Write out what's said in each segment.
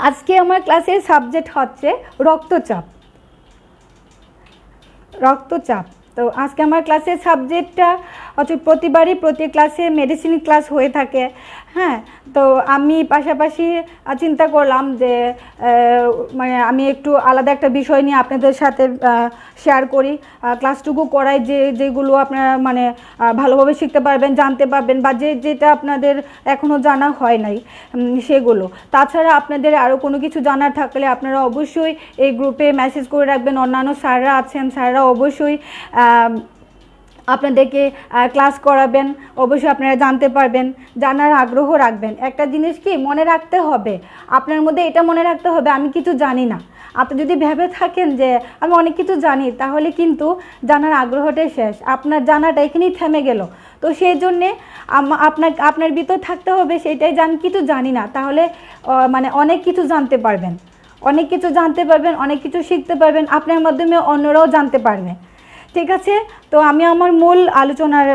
আজকে আমার ক্লাসের সাবজেক্ট হচ্ছে রক্তচাপ। রক্তচাপ তো আজকে আমার ক্লাসের সাবজেক্টটা হচ্ছে প্রতিবারই প্রতি ক্লাসে মেডিসিন ক্লাস হয়ে থাকে। হ্যাঁ, তো আমি পাশাপাশি চিন্তা করলাম যে মানে আমি একটু আলাদা একটা বিষয় নিয়ে আপনাদের সাথে শেয়ার করি, ক্লাসটুকু করাই যেগুলো আপনারা মানে ভালোভাবে শিখতে পারবেন, জানতে পারবেন, বা যেটা আপনাদের এখনও জানা হয় নাই সেগুলো। তাছাড়া আপনাদের আরও কোনো কিছু জানার থাকলে আপনারা অবশ্যই এই গ্রুপে মেসেজ করে রাখবেন। অন্যান্য স্যাররা আছেন, স্যাররা অবশ্যই আপনাদেরকে ক্লাস করাবেন, অবশ্যই আপনারা জানতে পারবেন, জানার আগ্রহ রাখবেন। একটা জিনিস কি মনে রাখতে হবে, আপনার মধ্যে এটা মনে রাখতে হবে আমি কিছু জানি না। আপনি যদি ভেবে থাকেন যে আমি অনেক কিছু জানি, তাহলে কিন্তু জানার আগ্রহটাই শেষ, আপনার জানাটা এখানেই থেমে গেল। তো সেই জন্যে আপনার ভিতর থাকতে হবে সেটাই কিছু জানি না, তাহলে মানে অনেক কিছু জানতে পারবেন, অনেক কিছু জানতে পারবেন, অনেক কিছু শিখতে পারবেন, আপনার মাধ্যমে অন্যরাও জানতে পারবে। ঠিক আছে, তো আমি আমার মূল আলোচনার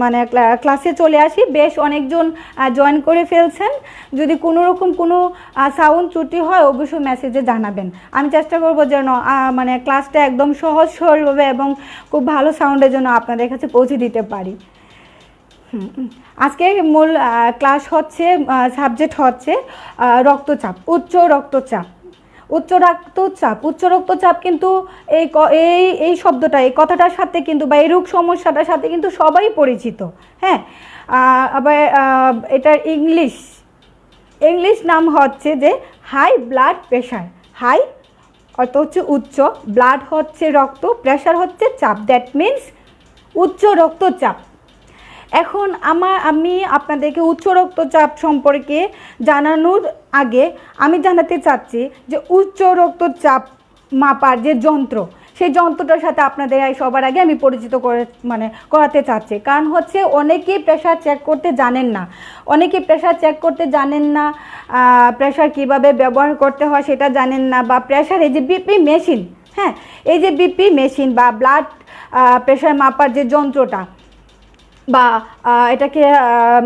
মানে ক্লাসে চলে আসি। বেশ অনেকজন জয়েন করে ফেলছেন। যদি কোনো রকম কোনো সাউন্ড ত্রুটি হয় অবশ্যই মেসেজে জানাবেন। আমি চেষ্টা করব যেন মানে ক্লাসটা একদম সহজ সরলভাবে এবং খুব ভালো সাউন্ডের জন্য আপনাদের কাছে পৌঁছে দিতে পারি। আজকে মূল ক্লাস হচ্ছে, সাবজেক্ট হচ্ছে রক্তচাপ, উচ্চ রক্তচাপ। উচ্চ রক্তচাপ কিন্তু এই শব্দটা, এই কথাটার সাথে কিন্তু বা এই রোগ সমস্যাটার সাথে কিন্তু সবাই পরিচিত। হ্যাঁ, আবার এটার ইংলিশ নাম হচ্ছে যে হাই ব্লাড প্রেশার। হাই অর্থ হচ্ছে উচ্চ, ব্লাড হচ্ছে রক্ত, প্রেশার হচ্ছে চাপ, দ্যাট মিনস উচ্চ রক্তচাপ। এখন আমি আপনাদেরকে উচ্চ রক্তচাপ সম্পর্কে জানানোর আগে আমি জানাতে চাচ্ছি যে উচ্চ রক্তচাপ মাপার যে যন্ত্র, সেই যন্ত্রটার সাথে আপনাদের সবার আগে আমি পরিচিত করাতে চাচ্ছি। কারণ হচ্ছে অনেকেই প্রেশার চেক করতে জানেন না, প্রেশার কীভাবে ব্যবহার করতে হয় সেটা জানেন না, বা প্রেশার এই যে বিপি মেশিন, হ্যাঁ এই যে বিপি মেশিন বা ব্লাড প্রেশার মাপার যে যন্ত্রটা, বা এটাকে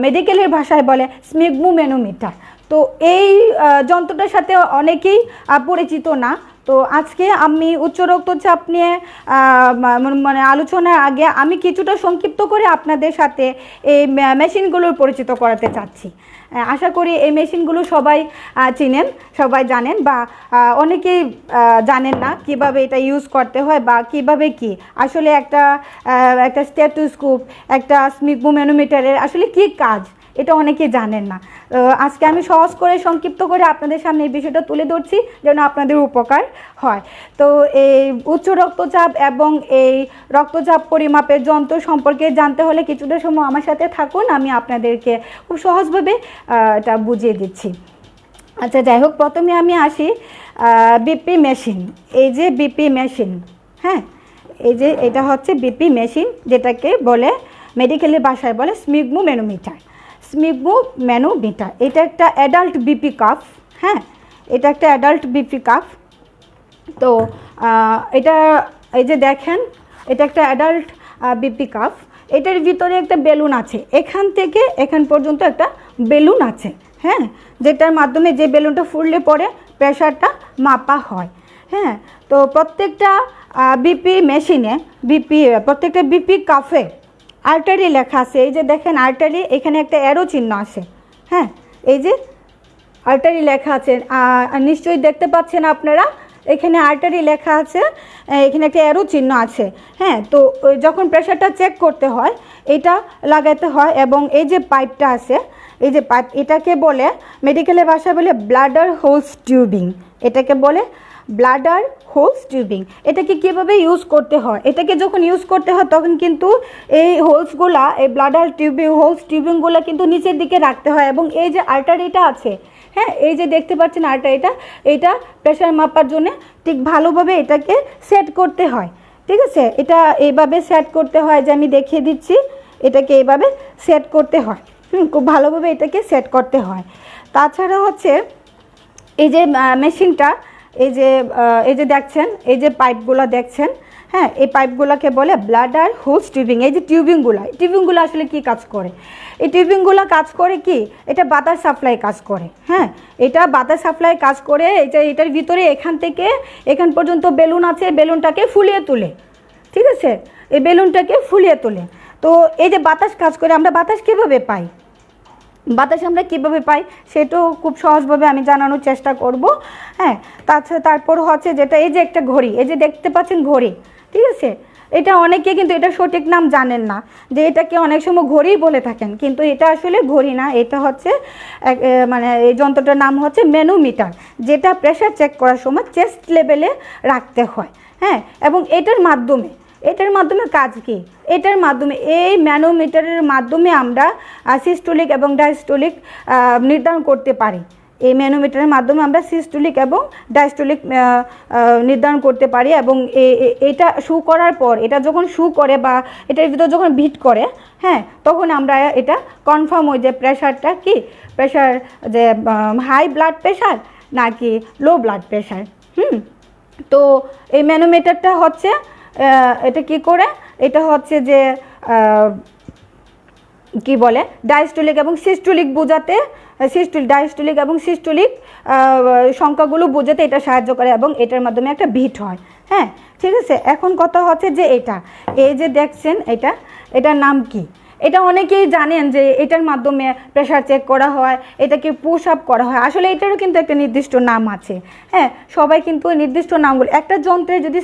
মেডিকেলের ভাষায় বলে স্ফিগমোম্যানোমিটার। তো এই যন্ত্রটার সাথে অনেকেই পরিচিত না। তো আজকে আমি উচ্চ রক্তচাপ নিয়ে মানে আলোচনার আগে আমি কিছুটা সংক্ষিপ্ত করে আপনাদের সাথে এই মেশিনগুলোর পরিচিত করাতে চাচ্ছি। আশা করি এই মেশিনগুলো সবাই চিনেন, সবাই জানেন, বা অনেকেই জানেন না কিভাবে এটা ইউজ করতে হয় বা কিভাবে কি আসলে একটা স্টেথোস্কোপ, একটা স্ফিগমোম্যানোমিটারের আসলে কি কাজ, এটা অনেকেই জানেন না। আজকে আমি সহজ করে সংক্ষিপ্ত করে আপনাদের সামনে এই বিষয়টা তুলে ধরছি যেন আপনাদের উপকার হয়। তো এই উচ্চ রক্তচাপ এবং এই রক্তচাপ পরিমাপের যন্ত্র সম্পর্কে জানতে হলে কিছুটা সময় আমার সাথে থাকুন, আমি আপনাদেরকে খুব সহজভাবে এটা বুঝিয়ে দিচ্ছি। আচ্ছা, যাই হোক, প্রথমে আমি আসি বিপি মেশিন। এই যে বিপি মেশিন, হ্যাঁ এই যে এটা হচ্ছে বিপি মেশিন, যেটাকে বলে মেডিকেলের ভাষায় বলে স্ফিগমোম্যানোমিটার। এটা একটা অ্যাডাল্ট বিপি কাফ। হ্যাঁ, এটা একটা অ্যাডাল্ট বিপি কাফ। তো এটা এই যে দেখেন, এটা একটা অ্যাডাল্ট বিপি কাফ। এটার ভিতরে একটা বেলুন আছে, এখান থেকে এখান পর্যন্ত একটা বেলুন আছে। হ্যাঁ, যেটার মাধ্যমে যে বেলুনটা ফুললে পরে প্রেশারটা মাপা হয়। হ্যাঁ, তো প্রত্যেকটা বিপি মেশিনে প্রত্যেকটা বিপি কাফে আর্টারি লেখা আছে। এই যে দেখেন আর্টারি, এখানে একটা অ্যারো চিহ্ন আছে। হ্যাঁ, এই যে আর্টারি লেখা আছে, নিশ্চয়ই দেখতে পাচ্ছেন আপনারা, এখানে আর্টারি লেখা আছে, এখানে একটা অ্যারো চিহ্ন আছে। হ্যাঁ, তো যখন প্রেশারটা চেক করতে হয় এটা লাগাতে হয়, এবং এই যে পাইপটা আছে, এই যে পাইপ, এটাকে বলে মেডিকেলের ভাষায় বলে ব্লাডার হোলস টিউবিং। এটাকে বলে ব্লাডার হোলস টিউবিং। এটাকে কীভাবে ইউজ করতে হয়, এটাকে যখন ইউজ করতে হয় তখন কিন্তু এই হোলসগুলা, এই ব্লাডার হোলস টিউবিংগুলো কিন্তু নিচের দিকে রাখতে হয়, এবং এই যে আর্টারিটা আছে, হ্যাঁ এই যে দেখতে পাচ্ছেন আর্টারিটা, এটা প্রেশার মাপার জন্য ঠিক ভালোভাবে এটাকে সেট করতে হয়। ঠিক আছে, এটা এইভাবে সেট করতে হয়, যে আমি দেখিয়ে দিচ্ছি, এটাকে এইভাবে সেট করতে হয়। খুব ভালোভাবে এটাকে সেট করতে হয়। তাছাড়া হচ্ছে এই যে মেশিনটা, এই যে দেখছেন, এই যে পাইপগুলো দেখছেন, হ্যাঁ, এই পাইপগুলোকে বলে ব্লাডার হোস টিউবিং। এই যে টিউবিংগুলো আসলে কি কাজ করে? এই টিউবিংগুলো কাজ করে কি, এটা বাতাস সাপ্লাই কাজ করে। হ্যাঁ, এটা বাতাস সাপ্লাই কাজ করে। এটার ভিতরে এখান পর্যন্ত বেলুন আছে, বেলুনটাকে ফুলিয়ে তোলে। ঠিক আছে, এই বেলুনটাকে ফুলিয়ে তোলে। তো এই যে বাতাস কাজ করে, আমরা বাতাস কীভাবে পাই? বাতাস আমরা কীভাবে পাই সেটাও খুব সহজভাবে আমি জানানোর চেষ্টা করব। হ্যাঁ, তারপর হচ্ছে যেটা, এই যে একটা ঘড়ি, এই যে দেখতে পাচ্ছেন ঘড়ি, ঠিক আছে, এটা অনেকে কিন্তু এটা সঠিক নাম জানেন না, যে এটাকে অনেক সময় ঘড়ি বলে থাকেন, কিন্তু এটা আসলে ঘড়ি না, এটা হচ্ছে মানে এই যন্ত্রটার নাম হচ্ছে ম্যানোমিটার, যেটা প্রেশার চেক করার সময় চেস্ট লেভেলে রাখতে হয়। হ্যাঁ, এবং এটার মাধ্যমে কাজ কি? এটার মাধ্যমে, এই ম্যানোমিটারের মাধ্যমে আমরা সিস্টোলিক এবং ডায়াস্টোলিক নির্ধারণ করতে পারি। এই ম্যানোমিটারের মাধ্যমে আমরা সিস্টোলিক এবং ডায়াস্টোলিক নির্ধারণ করতে পারি। এবং এটা শু করার পর, এটা যখন শু করে বা এটার ভিতরে যখন বিট করে, হ্যাঁ, তখন আমরা এটা কনফার্ম হই যে প্রেশারটা কি, প্রেশার যে হাই ব্লাড প্রেশার নাকি লো ব্লাড প্রেশার। তো এই ম্যানোমিটারটা হচ্ছে এটা কি করে, এটা হচ্ছে যে কি বলে, ডায়াস্টোলিক এবং সিস্টোলিক বোঝাতে, ডায়াস্টোলিক এবং সিস্টোলিক সংখ্যাগুলো বোঝাতে এটা সাহায্য করে, এবং এটার মাধ্যমে একটা বিট হয়। হ্যাঁ, ঠিক আছে। এখন কথা হচ্ছে যে এই যে দেখছেন, এটার নাম কি? এটা অনেকেই জানেন যে এটার মাধ্যমে প্রেশার চেক করা হয়, এটাকে পুশ আপ করা হয়। আসলে এটারও কিন্তু একটা নির্দিষ্ট নাম আছে। হ্যাঁ, সবাই কিন্তু নির্দিষ্ট নামগুলো, একটা যন্ত্রের যদি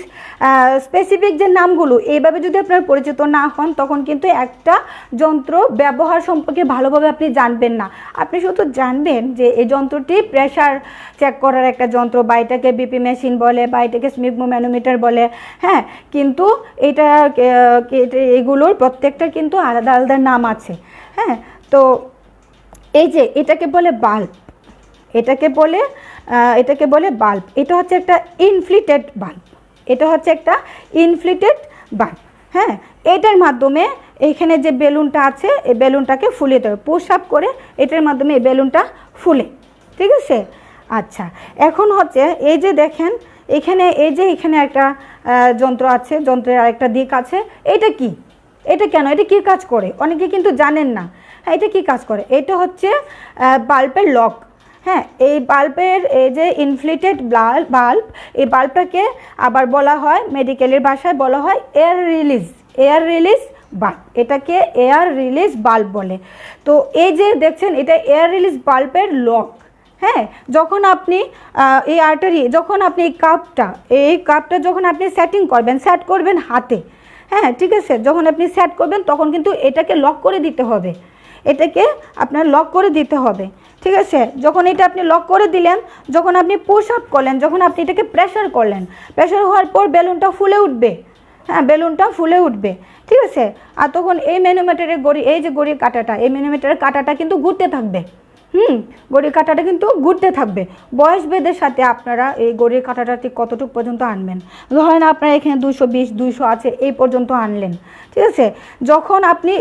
স্পেসিফিক যে নামগুলো এইভাবে যদি আপনার পরিচিত না হন, তখন কিন্তু একটা যন্ত্র ব্যবহার সম্পর্কে ভালোভাবে আপনি জানবেন না। আপনি শুধু জানবেন যে এই যন্ত্রটি প্রেশার চেক করার একটা যন্ত্র, বা এটাকে বিপি মেশিন বলে, বা এটাকে স্মিগমো ম্যানোমিটার বলে। হ্যাঁ, কিন্তু এগুলোর প্রত্যেকটা কিন্তু আলাদা আলাদা নাম আছে। হ্যাঁ, তো এই যে এটাকে বলে বাল্ব, এটা হচ্ছে একটা ইনফ্লেটেড বাল্ব। হ্যাঁ, এটার মাধ্যমে এখানে যে বেলুনটা আছে, এই বেলুনটাকে ফুলিয়ে দেবে, পুশ আপ করে এটার মাধ্যমে এই বেলুনটা ফুলে। ঠিক আছে। আচ্ছা, এখন হচ্ছে এই যে দেখেন এখানে একটা যন্ত্র আছে, যন্ত্রের আরেকটা দিক আছে। এটা কি, এটা কেন, এটা কি কাজ করে অনেকে কিন্তু জানেন না। হ্যাঁ, এটা কি কাজ করে? এটা হচ্ছে বাল্বের লক। হ্যাঁ, এই বাল্বের, এই যে ইনফ্লেটেড বাল্ব, এই বাল্বটাকে আবার বলা হয়, মেডিকেলের ভাষায় বলা হয় এয়ার রিলিজ বাল্ব। এটাকে এয়ার রিলিজ বাল্ব বলে। তো এই যে দেখছেন, এটা এয়ার রিলিজ বাল্বের লক। হ্যাঁ, যখন আপনি যখন আপনি এই কাপটা যখন আপনি সেট করবেন হাতে। হ্যাঁ, ঠিক আছে, যখন আপনি সেট করবেন তখন কিন্তু এটাকে লক করে দিতে হবে, ঠিক আছে। যখন এটা আপনি লক করে দিলেন, যখন আপনি পুশ আপ করলেন, যখন আপনি এটাকে প্রেশার করলেন, প্রেশার হওয়ার পর বেলুনটা ফুলে উঠবে। হ্যাঁ, বেলুনটা ফুলে উঠবে, ঠিক আছে। আর তখন এই ম্যানোমিটারের এই যে ঘড়ির কাঁটাটা, এই ম্যানোমিটারের কাঁটাটা কিন্তু ঘুরতে থাকবে। ঘড়ির কাঁটাটা কিন্তু ঘুরতে থাকবে। বয়স ভেদের সাথে আপনারা এই ঘড়ির কাঁটাটা ঠিক কতটুকু পর্যন্ত আনবেন। ধরেন আপনারা এখানে 220, 200 আছে, এই পর্যন্ত আনলেন, ঠিক আছে। যখন আপনি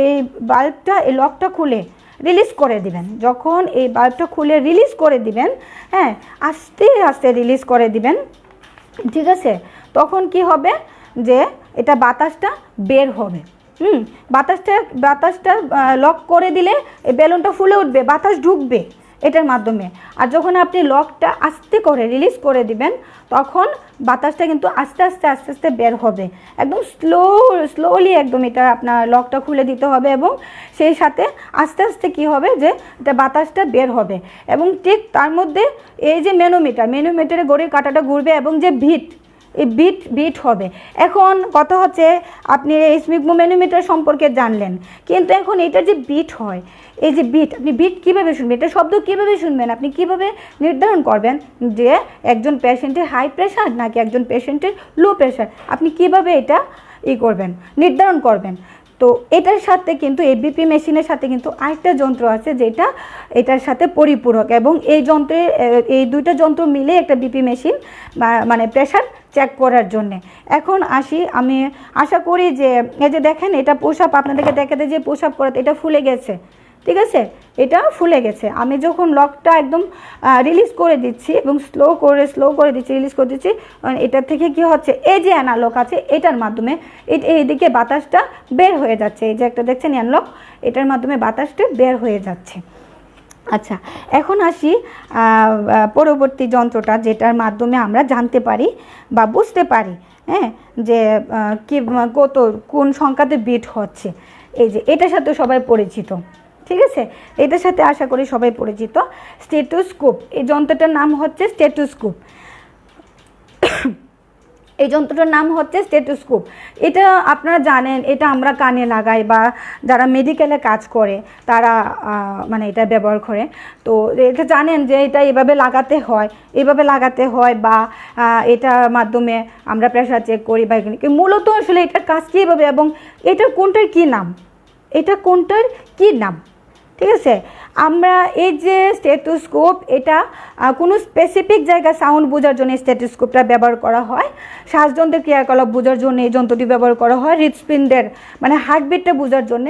এই বাল্বটা, এই লকটা খুলে রিলিজ করে দিবেন, যখন এই বাল্বটা খুলে রিলিজ করে দিবেন, হ্যাঁ, আস্তে আস্তে রিলিজ করে দিবেন, ঠিক আছে। তখন কি হবে, যে এটা বাতাসটা বের হবে। বাতাসটা লক করে দিলে এই বেলুনটা ফুলে উঠবে, বাতাস ঢুকবে এটার মাধ্যমে। আর যখন আপনি লকটা আস্তে করে রিলিজ করে দিবেন, তখন বাতাসটা কিন্তু আস্তে আস্তে বের হবে, একদম স্লোলি একদম। এটা আপনার লকটা খুলে দিতে হবে, এবং সেই সাথে আস্তে আস্তে কী হবে, যে এটা বাতাসটা বের হবে। এবং ঠিক তার মধ্যে এই যে ম্যানোমিটারে ঘড়ির কাঁটাটা ঘুরবে, এবং যে এই বিট হবে। এখন কথা হচ্ছে, আপনি এই স্মিগমো ম্যানোমিটার সম্পর্কে জানলেন, কিন্তু এখন এটার যে বিট হয়, এই যে আপনি বিট কীভাবে শুনবেন, এটা শব্দ কীভাবে শুনবেন, আপনি কীভাবে নির্ধারণ করবেন যে একজন পেশেন্টের হাই প্রেশার নাকি একজন পেশেন্টের লো প্রেশার, আপনি কীভাবে এটা নির্ধারণ করবেন। তো এটার সাথে কিন্তু এই বিপি মেশিনের সাথে কিন্তু আরেকটা যন্ত্র আছে, যেটা এটার সাথে পরিপূরক, এবং এই দুইটা যন্ত্র মিলে একটা বিপি মেশিন, মানে প্রেশার চেক করার জন্যে। এখন আমি আশা করি যে এই যে দেখেন, এটা পুশ আপ, আপনাদেরকে দেখাতে যে পুশ আপ করাতে এটা ফুলে গেছে। ঠিক আছে, এটা ফুলে গেছে। আমি যখন লকটা একদম রিলিজ করে দিচ্ছি এবং স্লো করে দিচ্ছি, রিলিজ করে দিচ্ছি, এটা থেকে কি হচ্ছে, এই যে অ্যানালক আছে এটার মাধ্যমে এইদিকে বাতাসটা বের হয়ে যাচ্ছে। এই যে একটা দেখছেন অ্যানালক, এটার মাধ্যমে বাতাসটা বের হয়ে যাচ্ছে। আচ্ছা, এখন আসি পরবর্তী যন্ত্রটা, যেটার মাধ্যমে আমরা জানতে পারি বা বুঝতে পারি হ্যাঁ যে কি কোন সংখ্যাতে বিট হচ্ছে। এই যে এটার সাথে সবাই পরিচিত, ঠিক আছে, এটার সাথে আশা করি সবাই পরিচিত, স্টেথোস্কোপ। এই যন্ত্রটার নাম হচ্ছে স্টেথোস্কোপ। এই যন্ত্রটার নাম হচ্ছে স্টেথোস্কোপ। এটা আপনারা জানেন, এটা আমরা কানে লাগাই বা যারা মেডিকেলে কাজ করে তারা মানে এটা ব্যবহার করে। তো এটা জানেন যে এটা এভাবে লাগাতে হয় বা এটার মাধ্যমে আমরা প্রেশার চেক করি বা মূলত আসলে এটার কাজ কীভাবে এবং এটার কোনটার কী নাম, ঠিক আছে। আমরা এই যে স্টেথোস্কোপ, এটা কোনো স্পেসিফিক জায়গা সাউন্ড বোঝার জন্য স্টেথোস্কোপটা ব্যবহার করা হয়। শ্বাসযন্ত্রের ক্রিয়াকলাপ বোঝার জন্য এই যন্ত্রটি ব্যবহার করা হয়। হৃৎপিণ্ডের মানে হার্টবিটটা বোঝার জন্য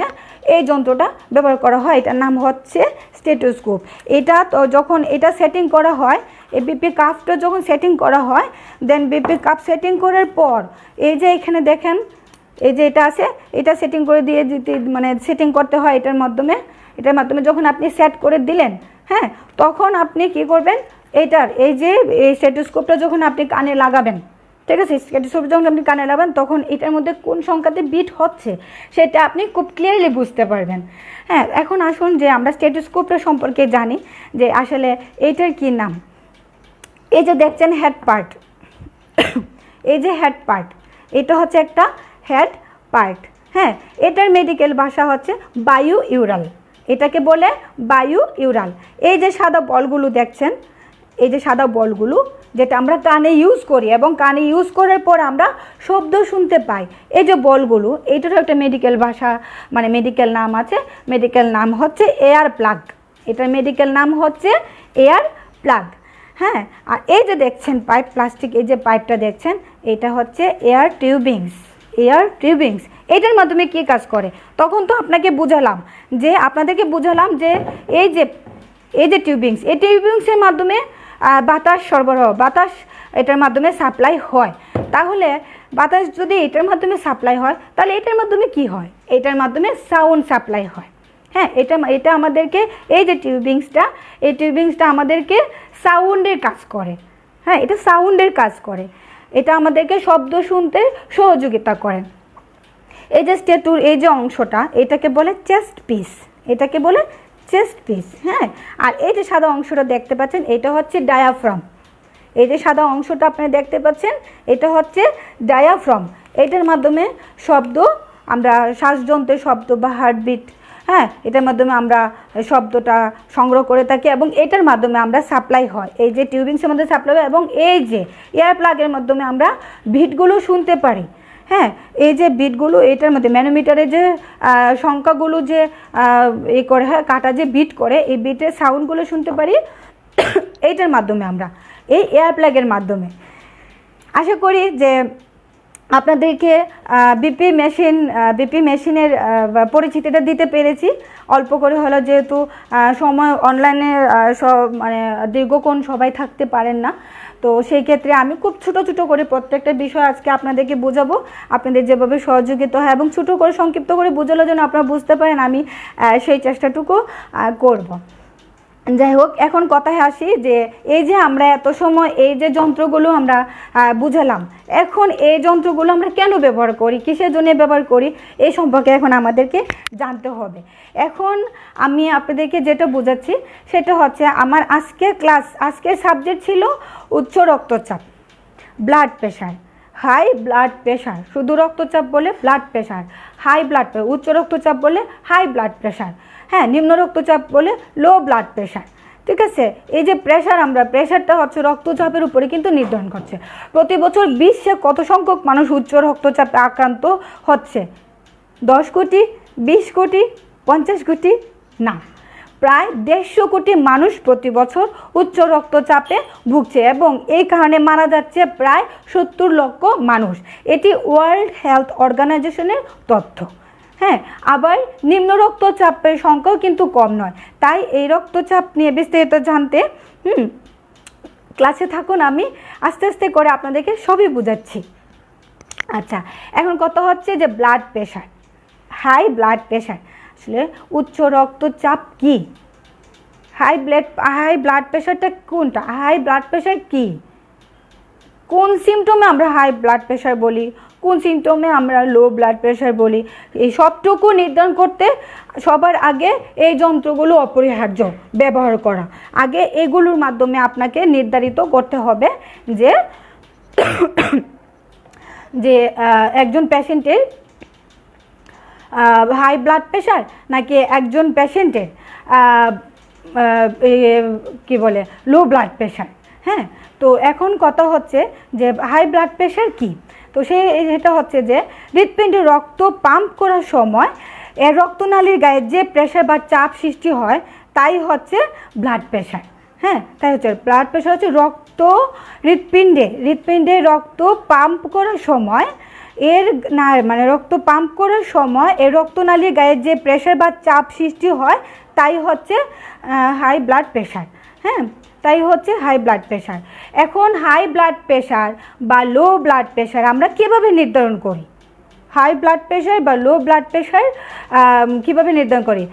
এই যন্ত্রটা ব্যবহার করা হয়। এটার নাম হচ্ছে স্টেথোস্কোপ। এটা তো যখন এটা সেটিং করা হয়, এই বিপি কাফটা যখন সেটিং করা হয়, দেন বিপি কাফ সেটিং করার পর এই যে এখানে দেখেন এই যে এটা আছে, এটা সেটিং করে দিয়ে দিতে মানে সেটিং করতে হয় এটার মাধ্যমে যখন আপনি সেট করে দিলেন, হ্যাঁ, তখন আপনি কি করবেন, এই যে এই স্টেথোস্কোপটা যখন আপনি কানে লাগাবেন, ঠিক আছে, স্টেথোস্কোপ যখন আপনি কানে লাগাবেন তখন এটার মধ্যে কোন সংখ্যাতে বিট হচ্ছে সেটা আপনি খুব ক্লিয়ারলি বুঝতে পারবেন। হ্যাঁ, এখন আসুন যে আমরা স্টেথোস্কোপটা সম্পর্কে জানি যে আসলে এইটার কি নাম। এই যে দেখছেন হেড পার্ট, এই যে হেড পার্ট, এটা হচ্ছে একটা হেড পার্ট। হ্যাঁ, এটার মেডিকেল ভাষা হচ্ছে বায়ু ইউরাল, এটাকে বলে বায়ু ইউরাল। এই যে সাদা বলগুলো দেখছেন, এই যে সাদা বলগুলো যেটা আমরা কানে ইউজ করি এবং কানে ইউজ করার পর আমরা শব্দ শুনতে পাই, এই যে বলগুলো, এইটারও একটা মেডিকেল ভাষা মানে মেডিকেল নাম আছে, মেডিকেল নাম হচ্ছে এয়ার প্লাগ। এটার মেডিকেল নাম হচ্ছে এয়ার প্লাগ। হ্যাঁ, আর এই যে দেখছেন পাইপ, প্লাস্টিক এই যে পাইপটা দেখছেন, এটা হচ্ছে এয়ার টিউবিংস। এটার মাধ্যমে কি কাজ করে, তখন তো আপনাদেরকে বুঝালাম যে এই যে টিউবিংস, এই টিউবিংসের মাধ্যমে বাতাস সরবরাহ, বাতাস এটার মাধ্যমে সাপ্লাই হয়। তাহলে বাতাস যদি এটার মাধ্যমে সাপ্লাই হয় তাহলে এটার মাধ্যমে কি হয়, এটার মাধ্যমে সাউন্ড সাপ্লাই হয়। হ্যাঁ, এটা আমাদেরকে এই যে টিউবিংসটা আমাদেরকে সাউন্ডের কাজ করে। হ্যাঁ, এটা সাউন্ডের কাজ করে, এটা আমাদেরকে শব্দ শুনতে সহযোগিতা করে। এই যে স্টেটুর এই যে অংশটা, এটাকে বলে চেস্ট পিস। হ্যাঁ, আর এই যে সাদা অংশটা দেখতে পাচ্ছেন, এটা হচ্ছে ডায়াফ্রাম। এই যে সাদা অংশটা আপনারা দেখতে পাচ্ছেন, এটা হচ্ছে ডায়াফ্রাম। এটার মাধ্যমে শব্দ আমরা শ্বাসযন্ত্রের শব্দ বা হার্টবিট, হ্যাঁ, এটার মাধ্যমে আমরা শব্দটা সংগ্রহ করে থাকি এবং এটার মাধ্যমে আমরা সাপ্লাই হয়, এই যে টিউবিংসের মধ্যে সাপ্লাই হয় এবং এই যে এয়ার প্লাগের মাধ্যমে আমরা বিটগুলো শুনতে পারি। হ্যাঁ, এই যে বিটগুলো, এটার মধ্যে ম্যানোমিটারে যে সংখ্যাগুলো যে করে, হ্যাঁ, কাটা যে বিট করে, এই বিটের সাউন্ডগুলো শুনতে পারি এইটার মাধ্যমে আমরা, এই এয়ার প্লাগের মাধ্যমে। আশা করি যে আপনাদেরকে বিপি মেশিনের পরিচিতিটা দিতে পেরেছি অল্প করে হলো, যেহেতু সময় অনলাইনে মানে দীর্ঘক্ষণ সবাই থাকতে পারেন না, তো সেই ক্ষেত্রে আমি খুব ছোট করে প্রত্যেকটা বিষয় আজকে আপনাদেরকে বোঝাবো, আপনাদের যেভাবে সহযোগিতা হয় এবং ছোটো করে সংক্ষিপ্ত করে বোঝানোর জন্য আপনারা বুঝতে পারেন, আমি সেই চেষ্টাটুকু করব। যাই হোক, এখন কথায় আসি যে এই যে আমরা এত সময় এই যে যন্ত্রগুলো আমরা বুঝালাম, এখন এই যন্ত্রগুলো আমরা কেন ব্যবহার করি, কিসের জন্য ব্যবহার করি, এই সম্পর্কে এখন আমাদেরকে জানতে হবে। এখন আমি আপনাদেরকে যেটা বোঝাচ্ছি সেটা হচ্ছে আমার আজকের সাবজেক্ট ছিল উচ্চ রক্তচাপ, blood pressure, high blood pressure, শুধু রক্তচাপ বলে blood pressure, high blood pressure, উচ্চ রক্তচাপ বলে হাই ব্লাড প্রেশার, হ্যাঁ, নিম্ন রক্তচাপ বলে লো ব্লাড প্রেশার। ঠিক আছে, এই যে প্রেশারটা হচ্ছে রক্তচাপের উপরে কিন্তু নির্ধারণ করছে। প্রতি বছর বিশ্বে কত সংখ্যক মানুষ উচ্চ রক্তচাপে আক্রান্ত হচ্ছে? 10 কোটি, 20 কোটি, 50 কোটি? না, প্রায় 150 কোটি মানুষ প্রতি বছর উচ্চ রক্তচাপে ভুগছে এবং এই কারণে মারা যাচ্ছে প্রায় 70 লক্ষ মানুষ। এটি ওয়ার্ল্ড হেলথ অর্গানাইজেশনের তথ্য। হ্যাঁ, আবার নিম্ন রক্তচাপের সংখ্যাও কিন্তু কম নয়। তাই এই রক্তচাপ নিয়ে বিস্তারিত জানতে ক্লাসে থাকুন, আমি আস্তে আস্তে করে আপনাদেরকে সবই বোঝাচ্ছি। আচ্ছা, এখন কথা হচ্ছে যে blood pressure, high blood pressure. আসলে উচ্চ রক্তচাপ কি, হাই ব্লাড প্রেশারটা কোনটা, হাই ব্লাড প্রেশার কি, কোন সিমটমে আমরা হাই ব্লাড প্রেশার বলি, কোন সিমটমে আমরা লো ব্লাড প্রেশার বলি, এই সবটুকু নির্ধারণ করতে সবার আগে এই যন্ত্রগুলো অপরিহার্য ব্যবহার করা। আগে এগুলোর মাধ্যমে আপনাকে নির্ধারিত করতে হবে যে যে একজন পেশেন্টের হাই ব্লাড প্রেশার নাকি একজন পেশেন্টের কি বলে লো ব্লাড প্রেশার। হ্যাঁ, তো এখন কথা হচ্ছে যে হাই ব্লাড প্রেশার কি। তো সেটা হচ্ছে যে হৃৎপিণ্ডে রক্ত পাম্প করার সময় এর রক্তনালীর গায়ে যে প্রেশার বা চাপ সৃষ্টি হয় তাই হচ্ছে ব্লাড প্রেশার। হ্যাঁ, তাই হচ্ছে ব্লাড প্রেশার হচ্ছে হৃৎপিণ্ডে রক্ত পাম্প করার সময় রক্ত পাম্প করার সময় এর রক্তনালীর গায়ে যে প্রেশার বা চাপ সৃষ্টি হয় তাই হচ্ছে হাই ব্লাড প্রেশার। হ্যাঁ, তাই হচ্ছে হাই ব্লাড প্রেশার। এখন হাই ব্লাড প্রেশার বা লো ব্লাড প্রেশার আমরা কীভাবে নির্ধারণ করি, হাই ব্লাড প্রেশার বা লো ব্লাড প্রেশার কীভাবে নির্ধারণ করি।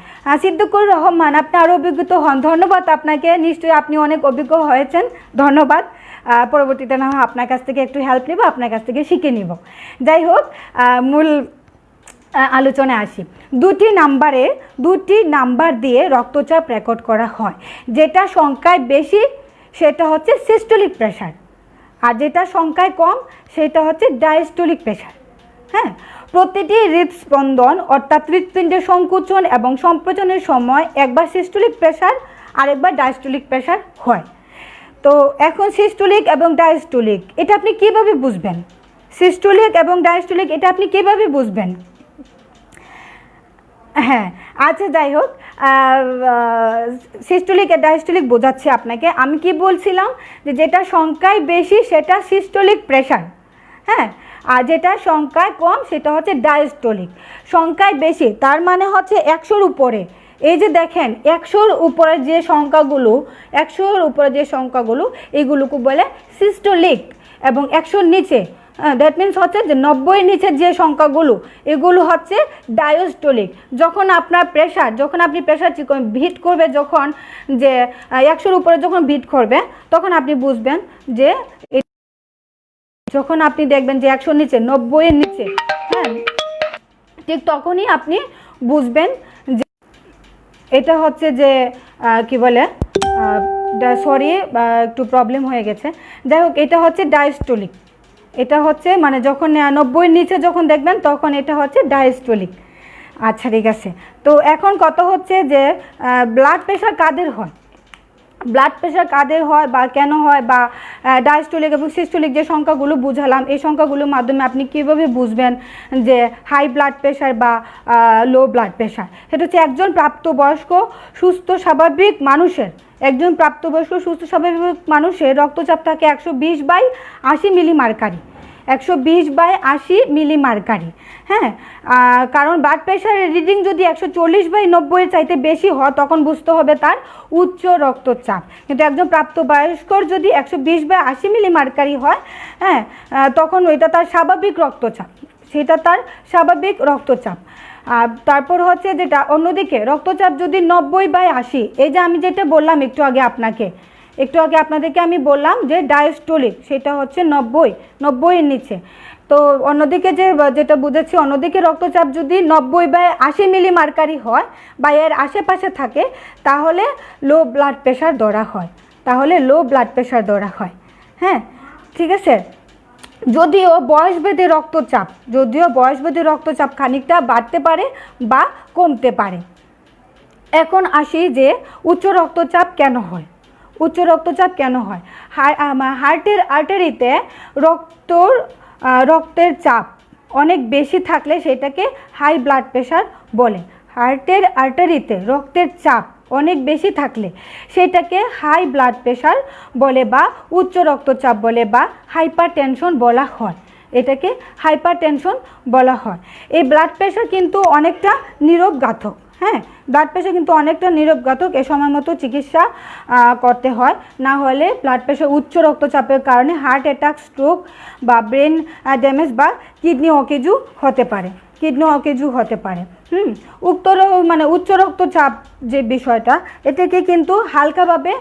সিদ্দিকুর রহমান, আপনি আরও অভিজ্ঞতা হন, ধন্যবাদ আপনাকে, নিশ্চয়ই আপনি অনেক অভিজ্ঞ হয়েছেন, ধন্যবাদ। পরবর্তীতে না হয় আপনার কাছ থেকে একটু হেল্প নেব, আপনার কাছ থেকে শিখে নিব। যাই হোক, মূল আলোচনায় আসি। দুটি নাম্বার দিয়ে রক্তচাপ রেকর্ড করা হয়। যেটা সংখ্যায় বেশি সেটা হচ্ছে সিস্টোলিক প্রেশার, আর যেটা সংখ্যায় কম সেটা হচ্ছে ডায়াস্টোলিক প্রেশার। হ্যাঁ, প্রতিটি হৃদস্পন্দন অর্থাৎ হৃৎপিণ্ডের সংকুচন এবং সম্প্রচনের সময় একবার সিস্টোলিক প্রেশার আরেকবার ডায়াস্টোলিক প্রেশার হয়। তো এখন সিস্টোলিক এবং ডায়াস্টোলিক এটা আপনি কীভাবে বুঝবেন, সিস্টোলিক এবং ডায়াস্টোলিক এটা আপনি কীভাবে বুঝবেন। হ্যাঁ, আচ্ছা, যাই হোক, সিস্টোলিক আর ডায়াস্টোলিক বোঝাচ্ছি আপনাকে। আমি কি বলছিলাম যে যেটা সংখ্যায় বেশি সেটা সিস্টোলিক প্রেশার, হ্যাঁ, আর যেটা সংখ্যায় কম সেটা হচ্ছে ডায়াস্টোলিক। সংখ্যায় বেশি তার মানে হচ্ছে 100-র উপরে, এই যে দেখেন 100-র উপরে যে সংখ্যাগুলো এগুলোকে বলে সিস্টোলিক, এবং 100-র নিচে দ্যাট মিনস হচ্ছে যে 90-এর নিচে যে সংখ্যাগুলো এগুলো হচ্ছে ডায়াস্টোলিক। যখন আপনি প্রেশার হিট করবে, যখন যে 100-র উপরে যখন হিট করবে তখন আপনি বুঝবেন যে, যখন আপনি দেখবেন যে 100-র নিচে 90-এর নিচে, হ্যাঁ, ঠিক তখনই আপনি বুঝবেন যে এটা হচ্ছে যে কি বলে, সরি একটু প্রবলেম হয়ে গেছে। যাই হোক, এটা হচ্ছে ডায়াস্টোলিক, এটা হচ্ছে মানে যখন 90-এর নিচে যখন দেখবেন তখন এটা হচ্ছে ডায়াস্টোলিক। আচ্ছা, ঠিক আছে। তো এখন কথা হচ্ছে যে ব্লাড প্রেশার কাদের হয় বা কেন হয়, বা ডায়াস্টোলিক এবং সিস্টোলিক যে সংখ্যাগুলো বুঝালাম এই সংখ্যাগুলোর মাধ্যমে আপনি কীভাবে বুঝবেন যে হাই ব্লাড প্রেশার বা লো ব্লাড প্রেশার। সেটা হচ্ছে একজন প্রাপ্তবয়স্ক সুস্থ স্বাভাবিক মানুষের রক্তচাপ থাকে 120/80 মিলিমার্কারি, 120/80 মিলিমার্কারি। হ্যাঁ, কারণ ব্লাড প্রেশারের রিডিং যদি 140/90 চাইতে বেশি হয় তখন বুঝতে হবে তার উচ্চ রক্তচাপ। কিন্তু একজন প্রাপ্তবয়স্কর যদি 120/80 মিলিমার্কারি হয়, হ্যাঁ, তখন ওইটা তার স্বাভাবিক রক্তচাপ, তারপর হচ্ছে যেটা অন্যদিকে রক্তচাপ যদি 90/80, এই যে আমি যেটা বললাম একটু আগে আপনাদেরকে আমি বললাম যে ডায়াস্টোলিক সেটা হচ্ছে 90-এর নিচে। তো অন্যদিকে যেটা বুঝেছি, অন্যদিকে রক্তচাপ যদি 90/80 মিলিমার্কারি হয় বা এর আশেপাশে থাকে তাহলে লো ব্লাড প্রেশার ধরা হয়। হ্যাঁ, ঠিক আছে। যদিও বয়সভেদে রক্তচাপ খানিকটা বাড়তে পারে বা কমতে পারে। এখন আসি যে উচ্চ রক্তচাপ কেন হয়। হার্টের আর্টারিতে রক্তের চাপ অনেক বেশি থাকলে সেটাকে হাই ব্লাড প্রেশার বলে। হার্টের আর্টারিতে রক্তের চাপ অনেক বেশি থাকলে সেটাকে হাই ব্লাড প্রেশার বলে বা উচ্চ রক্তচাপ বলে বা হাইপারটেনশন বলা হয়। এটাকে হাইপার টেনশন বলা হয়। এই ব্লাড প্রেশার কিন্তু অনেকটা নীরব ঘাতক। হ্যাঁ, ব্লাড প্রেশার কিন্তু অনেকটা নীরব ঘাতক। এ সময় মতো চিকিৎসা করতে হয়, না হলে ব্লাড প্রেশার উচ্চ রক্তচাপের কারণে হার্ট অ্যাটাক, স্ট্রোক বা ব্রেন ড্যামেজ বা কিডনি অকেজু হতে পারে, উচ্চ রক্তচাপ যে বিষয়টা, এটাকে কিন্তু হালকাভাবে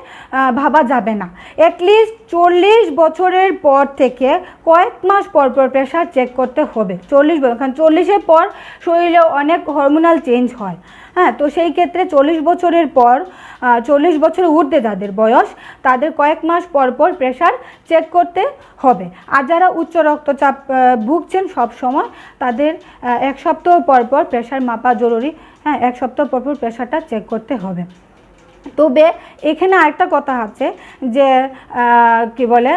ভাবা যাবে না। অ্যাটলিস্ট 40 বছরের পর থেকে কয়েক মাস পর পর প্রেশার চেক করতে হবে। 40 বছর, কারণ 40-এর পর শরীরে অনেক হরমোনাল চেঞ্জ হয়। হ্যাঁ, তো সেই ক্ষেত্রে 40 বছরের পর 40 বছরের ঊর্ধ্বে যাদের বয়স, তাদের কয়েক মাস পর পর প্রেশার চেক করতে হবে। আর যারা উচ্চ রক্তচাপ ভুগছেন সব সময়, তাদের 1 সপ্তাহ পর পর প্রেশার মাপা জরুরি। হ্যাঁ, 1 সপ্তাহ পর পর প্রেশারটা চেক করতে হবে। তবে এখানে আরেকটা কথা আছে যে কি বলে,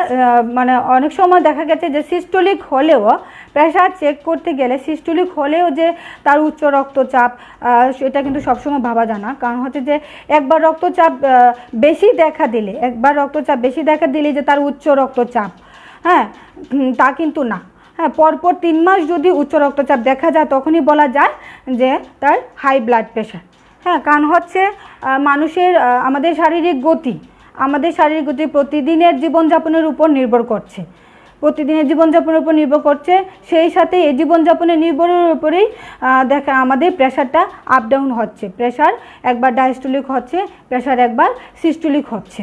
মানে অনেক সময় দেখা গেছে যে সিস্টোলিক হলেও প্রেশার চেক করতে গেলে, সিস্টোলিক হলেও যে তার উচ্চ রক্তচাপ, সেটা কিন্তু সবসময় ভাবা যায় না। কারণ হচ্ছে যে একবার রক্তচাপ বেশি দেখা দিলে যে তার উচ্চ রক্তচাপ, হ্যাঁ, তা কিন্তু না। হ্যাঁ, পরপর 3 মাস যদি উচ্চ রক্তচাপ দেখা যায়, তখনই বলা যায় যে তার হাই ব্লাড প্রেশার। হ্যাঁ, কারণ হচ্ছে আমাদের শারীরিক গতি প্রতিদিনের জীবনযাপনের উপর নির্ভর করছে। সেই সাথে এই জীবনযাপনের নির্ভরের উপরেই আমাদের প্রেশারটা আপ ডাউন হচ্ছে। প্রেশার একবার ডায়াস্টোলিক হচ্ছে, প্রেশার একবার সিস্টোলিক হচ্ছে।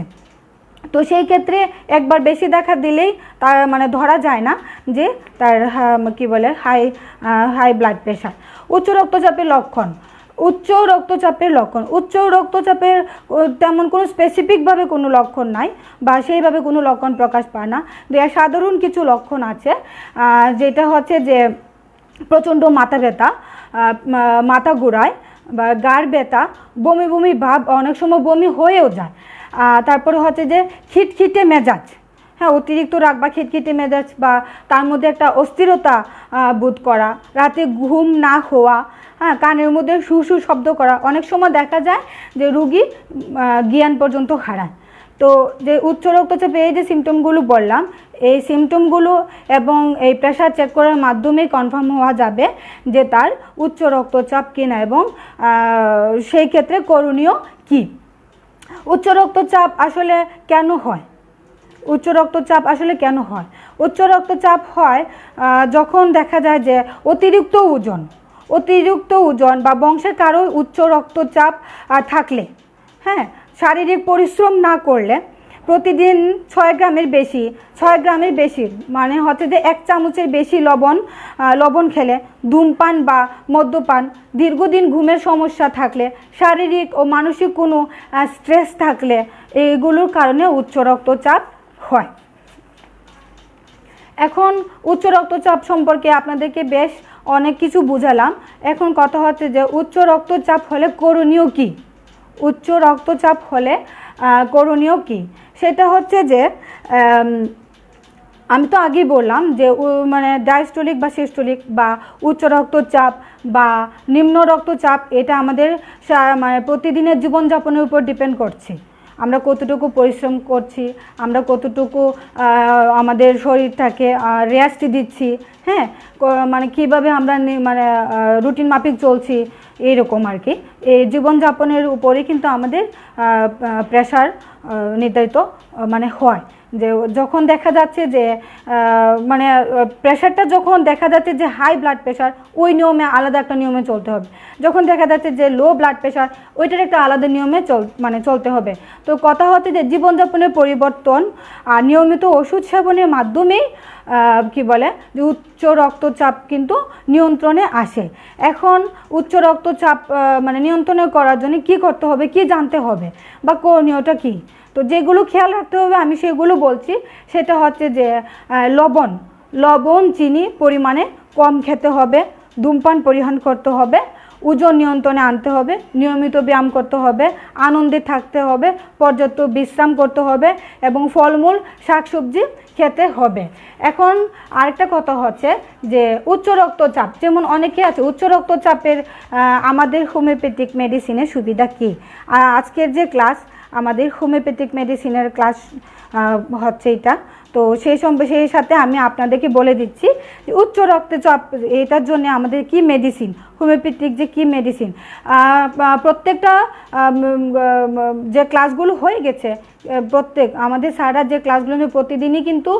তো সেই ক্ষেত্রে একবার বেশি দেখা দিলেই তার মানে ধরা যায় না যে তার কি বলে হাই ব্লাড প্রেশার। উচ্চ রক্তচাপের লক্ষণ তেমন কোনো স্পেসিফিকভাবে কোনো লক্ষণ নাই, বা সেইভাবে কোনো লক্ষণ প্রকাশ পায় না। সাধারণ কিছু লক্ষণ আছে, যেটা হচ্ছে যে প্রচণ্ড মাথা ব্যথা, মাথা ঘোরায় বা গাড় ব্যথা, বমি বমি ভাব, অনেক সময় বমি হয়েও যায়। তারপরে হচ্ছে যে খিটখিটে মেজাজ, হ্যাঁ, অতিরিক্ত রাগ বা খিটখিটে মেজাজ, বা তার মধ্যে একটা অস্থিরতা বোধ করা, রাতে ঘুম না হওয়া, হ্যাঁ, কানের মধ্যে শু শু শব্দ করা। অনেক সময় দেখা যায় যে রুগী জ্ঞান পর্যন্ত হারায়। তো যে উচ্চ রক্তচাপে এই যে সিমটমগুলো বললাম, এই সিমটমগুলো এবং এই প্রেশার চেক করার মাধ্যমে কনফার্ম হওয়া যাবে যে তার উচ্চ রক্তচাপ কিনা, এবং সেই ক্ষেত্রে করণীয় কী। উচ্চ রক্তচাপ আসলে কেন হয়? উচ্চ রক্তচাপ হয় যখন দেখা যায় যে অতিরিক্ত ওজন বা বংশের কারো উচ্চ রক্তচাপ থাকলে, হ্যাঁ, শারীরিক পরিশ্রম না করলে, প্রতিদিন 6 গ্রামের বেশি মানে হচ্ছে যে 1 চামচের বেশি লবণ খেলে, ধূমপান বা মদ্যপান, দীর্ঘদিন ঘুমের সমস্যা থাকলে, শারীরিক ও মানসিক কোনো স্ট্রেস থাকলে, এইগুলোর কারণে উচ্চ রক্তচাপ হয়। এখন উচ্চ রক্তচাপ সম্পর্কে আপনাদেরকে বেশ অনেক কিছু বুঝালাম। এখন কথা হচ্ছে যে উচ্চ রক্তচাপ হলে করণীয় কি। সেটা হচ্ছে যে আমি তো আগেই বললাম যে মানে ডায়াস্টোলিক বা সিস্টোলিক বা উচ্চ রক্তচাপ বা নিম্ন রক্তচাপ, এটা আমাদের মানে প্রতিদিনের জীবনযাপনের উপর ডিপেন্ড করছে। আমরা কতটুকু পরিশ্রম করছি, আমরা কতটুকু আমাদের শরীরটাকে রেস্ট দিচ্ছি, হ্যাঁ, মানে কীভাবে আমরা মানে রুটিন মাফিক চলছি, এইরকম আর কি। এই জীবনযাপনের উপরেই কিন্তু আমাদের প্রেশার নির্ধারিত মানে হয়। যে যখন দেখা যাচ্ছে যে মানে প্রেশারটা যখন দেখা যাচ্ছে যে হাই ব্লাড প্রেশার, ওই নিয়মে আলাদা একটা নিয়মে চলতে হবে। যখন দেখা যাচ্ছে যে লো ব্লাড প্রেশার, ওইটার একটা আলাদা নিয়মে চলতে হবে। তো কথা হচ্ছে যে জীবনযাপনের পরিবর্তন আর নিয়মিত ওষুধ সেবনের মাধ্যমেই কি বলে যে উচ্চ রক্তচাপ কিন্তু নিয়ন্ত্রণে আসে। এখন উচ্চ রক্তচাপ মানে নিয়ন্ত্রণে করার জন্য কি করতে হবে, কি জানতে হবে বা করণীয়টা কি। তো যেগুলো খেয়াল রাখতে হবে আমি সেগুলো বলছি। সেটা হচ্ছে যে লবণ চিনি পরিমাণে কম খেতে হবে, ধূমপান পরিহার করতে হবে, ওজন নিয়ন্ত্রণে আনতে হবে, নিয়মিত ব্যায়াম করতে হবে, আনন্দে থাকতে হবে, পর্যাপ্ত বিশ্রাম করতে হবে এবং ফলমূল শাকসবজি খেতে হবে। এখন আরেকটা কথা হচ্ছে যে উচ্চ রক্তচাপ, যেমন অনেকে আছে উচ্চ রক্তচাপের আমাদের হোমিওপ্যাথিক মেডিসিনের সুবিধা কী। আজকের যে ক্লাস আমাদের হোমিওপ্যাথিক মেডিসিনের ক্লাস হচ্ছে এটা। তো সেই সাথে আমি আপনাদেরকে বলে দিচ্ছি যে উচ্চ রক্তচাপ এটার জন্য আমাদের কি মেডিসিন, হোমিওপ্যাথিক যে কি মেডিসিন। প্রত্যেকটা যে ক্লাসগুলো হয়ে গেছে, প্রত্যেক আমাদের সারা যে ক্লাসগুলো প্রতিদিনই কিন্তু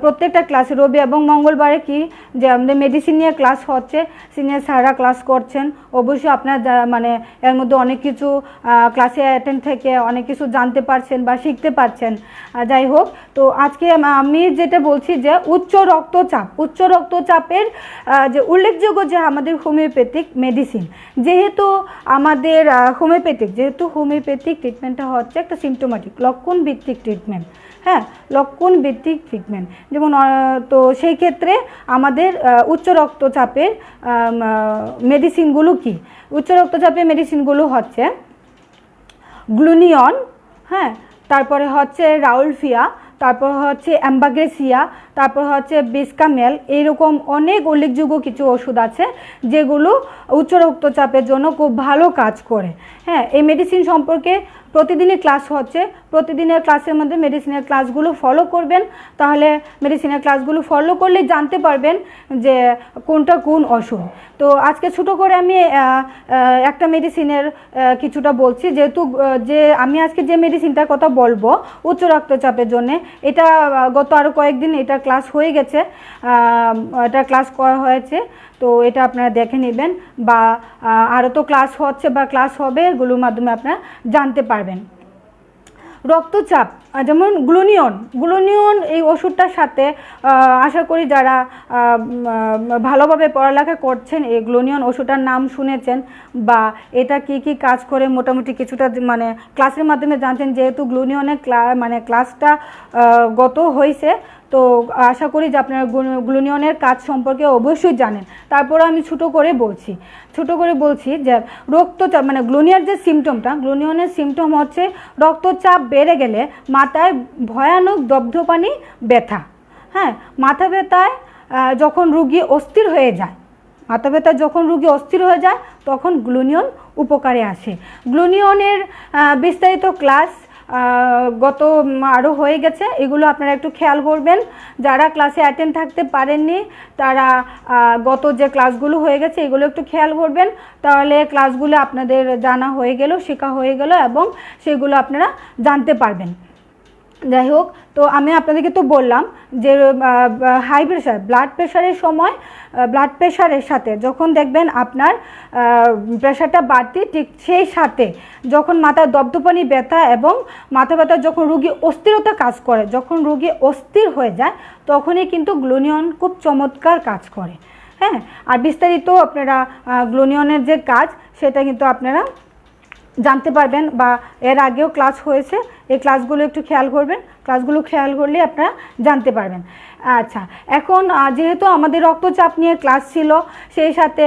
প্রত্যেকটা ক্লাসে রবি এবং মঙ্গলবারে কি যে আমাদের মেডিসিন নিয়ে ক্লাস হচ্ছে, সিনিয়র স্যাররা ক্লাস করছেন। অবশ্যই আপনার মানে এর মধ্যে অনেক কিছু ক্লাসে অ্যাটেন্ড থেকে অনেক কিছু জানতে পারছেন বা শিখতে পারছেন। যাই হোক, তো আজকে আমি যেটা বলছি যে উচ্চ রক্তচাপের যে উল্লেখযোগ্য যে আমাদের হোমিওপ্যাথিক মেডিসিন, যেহেতু আমাদের হোমিওপ্যাথিক ট্রিটমেন্টটা হচ্ছে একটা সিমটোম্যাটিক লক্ষণ ভিত্তিক ট্রিটমেন্ট। হ্যাঁ, লক্ষণ ভিত্তিক ট্রিটমেন্ট, যেমন তো সেই ক্ষেত্রে আমাদের উচ্চ রক্তচাপের মেডিসিনগুলো কি? উচ্চ রক্তচাপের মেডিসিনগুলো হচ্ছে গ্লুনিয়ন, হ্যাঁ, তারপরে হচ্ছে রাউলফিয়া, তারপর হচ্ছে অ্যাম্বাগ্রেসিয়া, তারপর হচ্ছে বিসকামেল। এইরকম অনেক উল্লেখযোগ্য কিছু ওষুধ আছে যেগুলো উচ্চ রক্তচাপের জন্য খুব ভালো কাজ করে। হ্যাঁ, এই মেডিসিন সম্পর্কে প্রতিদিনই ক্লাস হচ্ছে, প্রতিদিনের ক্লাসের মধ্যে মেডিসিনের ক্লাসগুলো ফলো করবেন, তাহলে মেডিসিনের ক্লাসগুলো ফলো করলে জানতে পারবেন যে কোনটা কোন ওষুধ। তো আজকে ছোটো করে আমি একটা মেডিসিনের কিছুটা বলছি, যেহেতু যে আমি আজকে যে মেডিসিনটার কথা বলবো উচ্চ রক্তচাপের জন্যে, এটা গত আরও কয়েকদিন এটা ক্লাস হয়ে গেছে, এটা ক্লাস করা হয়েছে। তো এটা আপনারা দেখে নেবেন, বা আরও তো ক্লাস হচ্ছে বা ক্লাস হবে, এগুলোর মাধ্যমে আপনারা জানতে পারবেন। রক্তচাপ যেমন গ্লুনিয়ন এই ওষুধটার সাথে আশা করি যারা ভালোভাবে পড়ালেখা করছেন এই গ্লুনিয়ন ওষুধটার নাম শুনেছেন, বা এটা কি কাজ করে মোটামুটি কিছুটা মানে ক্লাসের মাধ্যমে জানছেন। যেহেতু গ্লুনিয়নের ক্লাসটা গত হয়েছে, তো আশা করি যে আপনারা গ্লুনিয়নের কাজ সম্পর্কে অবশ্যই জানেন। তারপরে আমি ছোটো করে বলছি যে রক্তচাপ মানে গ্লুনিয়নের সিমটম হচ্ছে রক্তচাপ বেড়ে গেলে মাথায় ভয়ানক দপদপানি ব্যথা। হ্যাঁ, মাথা ব্যথায় যখন রুগী অস্থির হয়ে যায়, তখন গ্লুনিয়ন উপকারে আসে। গ্লুনিয়নের বিস্তারিত ক্লাস গত আরও হয়ে গেছে, এগুলো আপনারা একটু খেয়াল করবেন। যারা ক্লাসে অ্যাটেন্ড থাকতে পারেননি তারা গত যে ক্লাসগুলো হয়ে গেছে এগুলো একটু খেয়াল করবেন, তাহলে ক্লাসগুলো আপনাদের জানা হয়ে গেল, শেখা হয়ে গেল এবং সেগুলো আপনারা জানতে পারবেন। যাই হোক, তো আমি আপনাদেরকে তো বললাম যে হাই প্রেশার ব্লাড প্রেশারের সাথে যখন দেখবেন আপনার প্রেশারটা বাড়তি, ঠিক সেই সাথে যখন মাথায় দপদপানি ব্যথা এবং মাথা ব্যথা যখন রুগী অস্থিরতা কাজ করে, যখন রুগী অস্থির হয়ে যায়, তখনই কিন্তু গ্লুনিয়ন খুব চমৎকার কাজ করে। হ্যাঁ, আর বিস্তারিত আপনারা গ্লুনিয়নের যে কাজ সেটা কিন্তু আপনারা জানতে পারবেন, বা এর আগেও ক্লাস হয়েছে, এই ক্লাসগুলো একটু খেয়াল করবেন, ক্লাসগুলো খেয়াল করলে আপনারা জানতে পারবেন। আচ্ছা, এখন যেহেতু আমাদের রক্তচাপ নিয়ে ক্লাস ছিল, সেই সাথে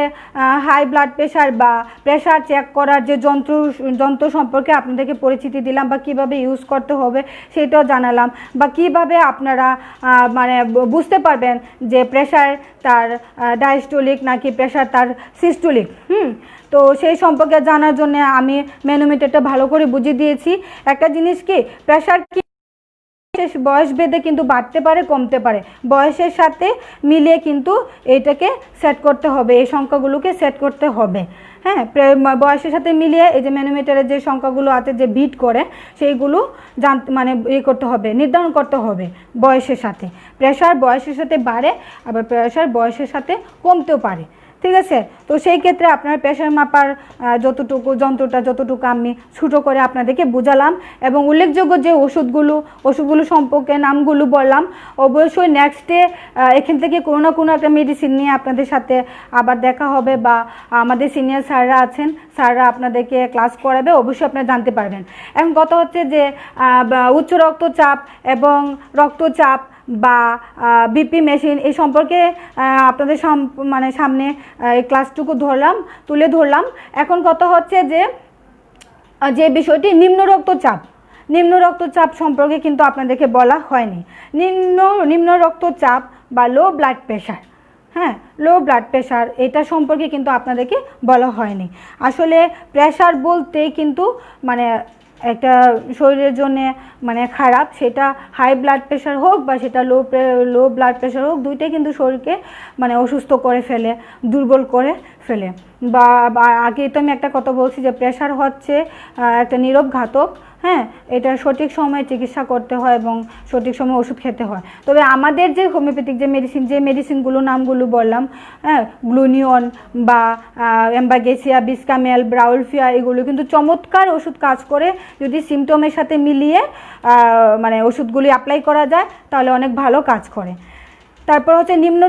হাই ব্লাড প্রেশার বা প্রেশার চেক করার যে যন্ত্র সম্পর্কে আপনাদেরকে পরিচিতি দিলাম, বা কিভাবে ইউজ করতে হবে সেটাও জানালাম, বা কিভাবে আপনারা মানে বুঝতে পারবেন যে প্রেশার তার ডায়াস্টোলিক নাকি প্রেশার তার সিস্টোলিক। তো সেই সম্পর্কে জানার জন্য আমি ম্যানোমিটারটা ভালো করে বুঝিয়ে দিয়েছি। একটা জিনিস কি, প্রেশার কি বয়স ভেদে কিন্তু বাড়তে পারে, কমতে পারে, বয়সের সাথে মিলিয়ে কিন্তু এটাকে সেট করতে হবে, এই সংখ্যাগুলোকে সেট করতে হবে। হ্যাঁ, বয়সের সাথে মিলিয়ে এই যে ম্যানোমিটারের যে সংখ্যাগুলো আছে যে বিট করে, সেইগুলো মানে করতে হবে, নির্ধারণ করতে হবে বয়সের সাথে। প্রেশার বয়সের সাথে বাড়ে, আবার প্রেশার বয়সের সাথে কমতেও পারে। ঠিক আছে, তো সেই ক্ষেত্রে আপনার প্রেশার মাপার যন্ত্রটা যতটুকু আমি ছোটো করে আপনাদেরকে বুঝালাম, এবং উল্লেখযোগ্য যে ওষুধগুলো সম্পর্কে নামগুলো বললাম, অবশ্যই নেক্সটে এখান থেকে কোনো না কোনো একটা মেডিসিন নিয়ে আপনাদের সাথে আবার দেখা হবে, বা আমাদের সিনিয়র স্যাররা আছেন, স্যাররা আপনাদেরকে ক্লাস করাবে, অবশ্যই আপনারা জানতে পারবেন। এখন কথা হচ্ছে যে উচ্চ রক্তচাপ এবং রক্তচাপ বা বিপি মেশিন এই সম্পর্কে আপনাদের সামনে এই ক্লাসটুকু তুলে ধরলাম। এখন কথা হচ্ছে যে বিষয়টি নিম্ন রক্তচাপ সম্পর্কে কিন্তু আপনাদেরকে বলা হয়নি। নিম্ন রক্তচাপ বা লো ব্লাড প্রেশার, হ্যাঁ, লো ব্লাড প্রেশার এটা সম্পর্কে কিন্তু আপনাদেরকে বলা হয়নি। আসলে প্রেশার বলতে কিন্তু মানে একটা শরীরের জন্য মানে খারাপ, সেটা হাই ব্লাড প্রেশার হোক বা সেটা লো ব্লাড প্রেশার হোক, দুইটাই কিন্তু শরীরকে মানে অসুস্থ করে ফেলে, দুর্বল করে ফেলে। বা আগে তো আমি একটা কথা বলছি যে প্রেশার হচ্ছে একটা নীরব ঘাতক। হ্যাঁ, এটা সঠিক সময়ে চিকিৎসা করতে হয় এবং সঠিক সময়ে ওষুধ খেতে হয়। তবে আমাদের যে হোমিওপ্যাথিক যে মেডিসিনগুলো নামগুলো বললাম, হ্যাঁ, গ্লুনিয়ন বা এম্বাগেসিয়া, বিস্কামেল, ব্রাউলফিয়া, এগুলো কিন্তু চমৎকার ওষুধ কাজ করে যদি সিমটমের সাথে মিলিয়ে মানে ওষুধগুলি অ্যাপ্লাই করা যায় তাহলে অনেক ভালো কাজ করে। তারপর হচ্ছে নিম্ন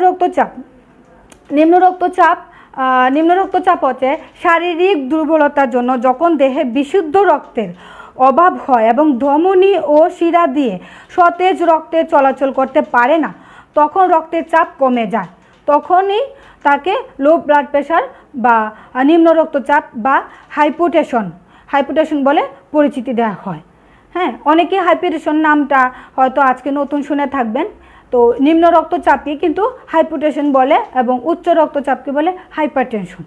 রক্তচাপ হচ্ছে শারীরিক দুর্বলতার জন্য যখন দেহে বিশুদ্ধ রক্তের অভাব হয় এবং ধমনী ও শিরা দিয়ে সতেজ রক্তে চলাচল করতে পারে না, তখন রক্তের চাপ কমে যায়, তখনই তাকে লো ব্লাড প্রেশার বা নিম্ন রক্তচাপ বা হাইপোটেনশন বলে পরিচিতি দেওয়া হয়। হ্যাঁ, অনেকে হাইপোটেনশন নামটা হয়তো আজকে নতুন শুনে থাকবেন। তো নিম্ন রক্তচাপই কিন্তু হাইপোটেনশন বলে এবং উচ্চ রক্তচাপকে বলে হাইপারটেনশন।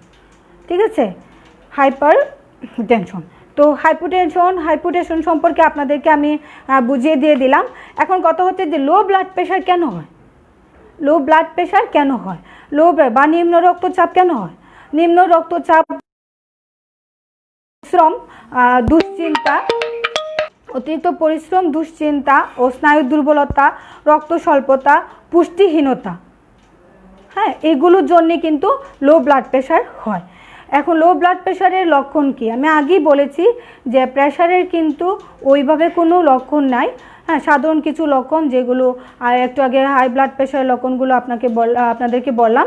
ঠিক আছে, হাইপারটেনশন। তো হাইপোটেনশন সম্পর্কে আপনাদেরকে আমি বুঝিয়ে দিয়ে দিলাম। এখন কথা হচ্ছে যে লো ব্লাড প্রেশার কেন হয়, বা নিম্ন রক্তচাপ কেন হয়। নিম্ন রক্তচাপ অতিরিক্ত পরিশ্রম, দুশ্চিন্তা ও স্নায়ু দুর্বলতা, রক্ত স্বল্পতা, পুষ্টিহীনতা, হ্যাঁ, এগুলোর জন্যে কিন্তু লো ব্লাড প্রেশার হয়। এখন লো ব্লাড প্রেশারের লক্ষণ কি? আমি আগেই বলেছি যে প্রেশারের কিন্তু ওইভাবে কোনো লক্ষণ নাই। হ্যাঁ, সাধারণ কিছু লক্ষণ যেগুলো একটু আগে হাই ব্লাড প্রেশারের লক্ষণগুলো আপনাদেরকে বললাম।